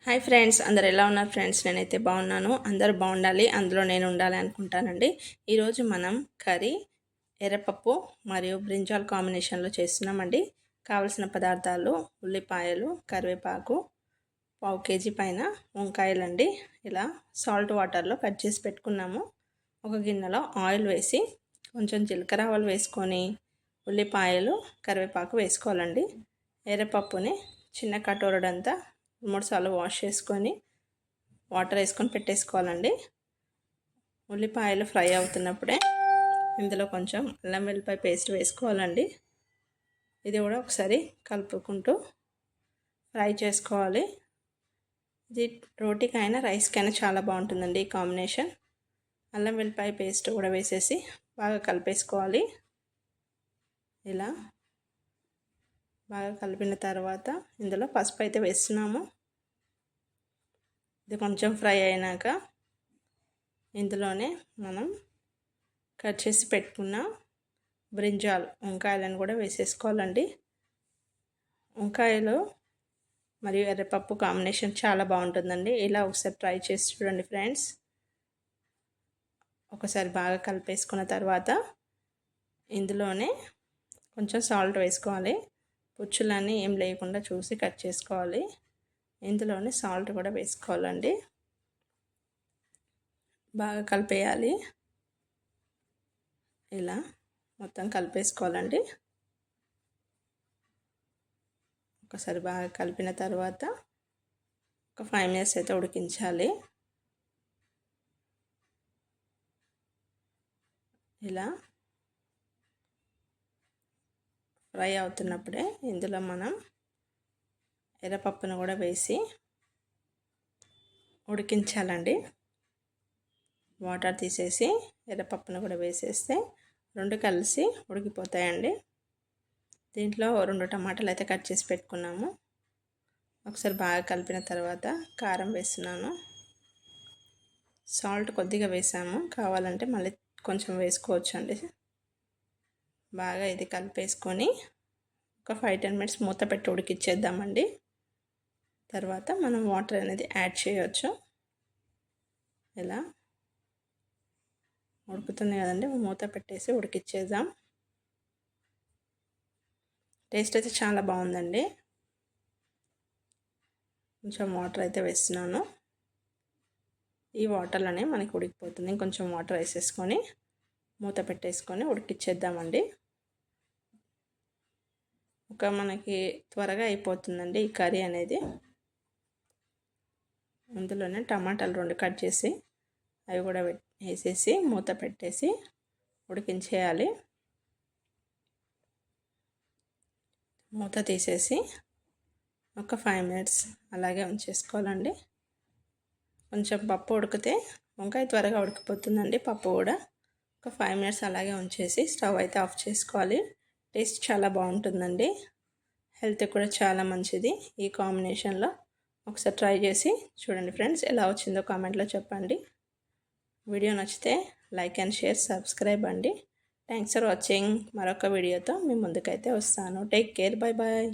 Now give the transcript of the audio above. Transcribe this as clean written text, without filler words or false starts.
Hi friends, అందరు ఎలా ఉన్నారు ఫ్రెండ్స్? నేనైతే బాగున్నాను. అందరూ బాగుండాలి, అందులో నేను ఉండాలి అనుకుంటానండి. ఈరోజు మనం కర్రీ ఎర్రపప్పు మరియు బ్రింజాల్ కాంబినేషన్లో చేస్తున్నామండి. కావలసిన పదార్థాలు ఉల్లిపాయలు, కరివేపాకు, పావు కేజీ పైన వంకాయలండి. ఇలా సాల్ట్ వాటర్లో కట్ చేసి పెట్టుకున్నాము. ఒక గిన్నెలో ఆయిల్ వేసి కొంచెం జీలకర్ర ఆవాలు వేసుకొని ఉల్లిపాయలు, కరివేపాకు వేసుకోవాలండి. ఎర్రపప్పుని చిన్న కటోరడంతా 3 సార్లు వాష్ చేసుకొని వాటర్ వేసుకొని పెట్టేసుకోవాలండి. ఉల్లిపాయలు ఫ్రై అవుతున్నప్పుడే ఇందులో కొంచెం అల్లం వెల్లిపాయ పేస్ట్ వేసుకోవాలండి. ఇది కూడా ఒకసారి కలుపుకుంటూ ఫ్రై చేసుకోవాలి. ఇది రోటీకైనా రైస్కైనా చాలా బాగుంటుందండి ఈ కాంబినేషన్. అల్లం వెల్లిపాయ పేస్ట్ కూడా వేసేసి బాగా కలిపేసుకోవాలి. ఇలా బాగా కలిపిన తర్వాత ఇందులో పసుపు అయితే వేస్తున్నాము. ఇది కొంచెం ఫ్రై అయినాక ఇందులోనే మనం కట్ చేసి పెట్టుకున్న బ్రింజాల్ వంకాయలను కూడా వేసేసుకోవాలండి. వంకాయలు మరియు ఎర్రపప్పు కాంబినేషన్ చాలా బాగుంటుందండి. ఇలా ఒకసారి ట్రై చేసి చూడండి ఫ్రెండ్స్. ఒకసారి బాగా కలిపేసుకున్న తర్వాత ఇందులోనే కొంచెం సాల్ట్ వేసుకోవాలి. పుచ్చులన్నీ ఏం లేకుండా చూసి కట్ చేసుకోవాలి. ఇందులోనే సాల్ట్ కూడా వేసుకోవాలండి. బాగా కలిపేయాలి. ఇలా మొత్తం కలిపేసుకోవాలండి. ఒకసారి బాగా కలిపిన తర్వాత ఒక 5 మినిట్స్ అయితే ఉడికించాలి. ఇలా ఫ్రై అవుతున్నప్పుడే ఇందులో మనం ఎర్రపప్పును కూడా వేసి ఉడికించాలండి. వాటర్ తీసేసి ఎర్రపప్పును కూడా వేసేస్తే రెండు కలిసి ఉడికిపోతాయండి. దీంట్లో 2 టమాటాలు అయితే కట్ చేసి పెట్టుకున్నాము. ఒకసారి బాగా కలిపిన తర్వాత కారం వేస్తున్నాను. సాల్ట్ కొద్దిగా వేసాము, కావాలంటే మళ్ళీ కొంచెం వేసుకోవచ్చు అండి. బాగా ఇది కలిపేసుకొని ఒక 5-10 మినిట్స్ మూత పెట్టి ఉడికిచ్చేద్దామండి. తర్వాత మనం వాటర్ అనేది యాడ్ చేయవచ్చు. ఇలా ఉడుకుతుంది కదండి, మూత పెట్టేసి ఉడికిచ్చేద్దాం. టేస్ట్ అయితే చాలా బాగుందండి. కొంచెం వాటర్ అయితే వేస్తున్నాను. ఈ వాటర్లోనే మనకి ఉడికిపోతుంది. ఇంకొంచెం వాటర్ వేసేసుకొని మూత పెట్టేసుకొని ఉడికిచ్చేద్దామండి. మనకి త్వరగా అయిపోతుందండి ఈ కర్రీ అనేది. అందులోనే టమాటాలు 2 కట్ చేసి అవి కూడా వేసేసి మూత పెట్టేసి ఉడికించేయాలి. మూత తీసేసి ఒక 5 మినిట్స్ అలాగే ఉంచేసుకోవాలండి. కొంచెం పప్పు ఉడికితే వంకాయ త్వరగా ఉడికిపోతుందండి. పప్పు కూడా ఒక 5 మినిట్స్ అలాగే ఉంచేసి స్టవ్ అయితే ఆఫ్ చేసుకోవాలి. టేస్ట్ చాలా బాగుంటుందండి. హెల్త్ కూడా చాలా మంచిది ఈ కాంబినేషన్లో. ఒకసారి ట్రై చేసి చూడండి ఫ్రెండ్స్. ఎలా వచ్చిందో కామెంట్లో చెప్పండి. వీడియో నచ్చితే లైక్ అండ్ షేర్, సబ్స్క్రైబ్ అండి. Thanks for watching. మరొక వీడియోతో మీ ముందుకైతే వస్తాను. Take care. Bye bye.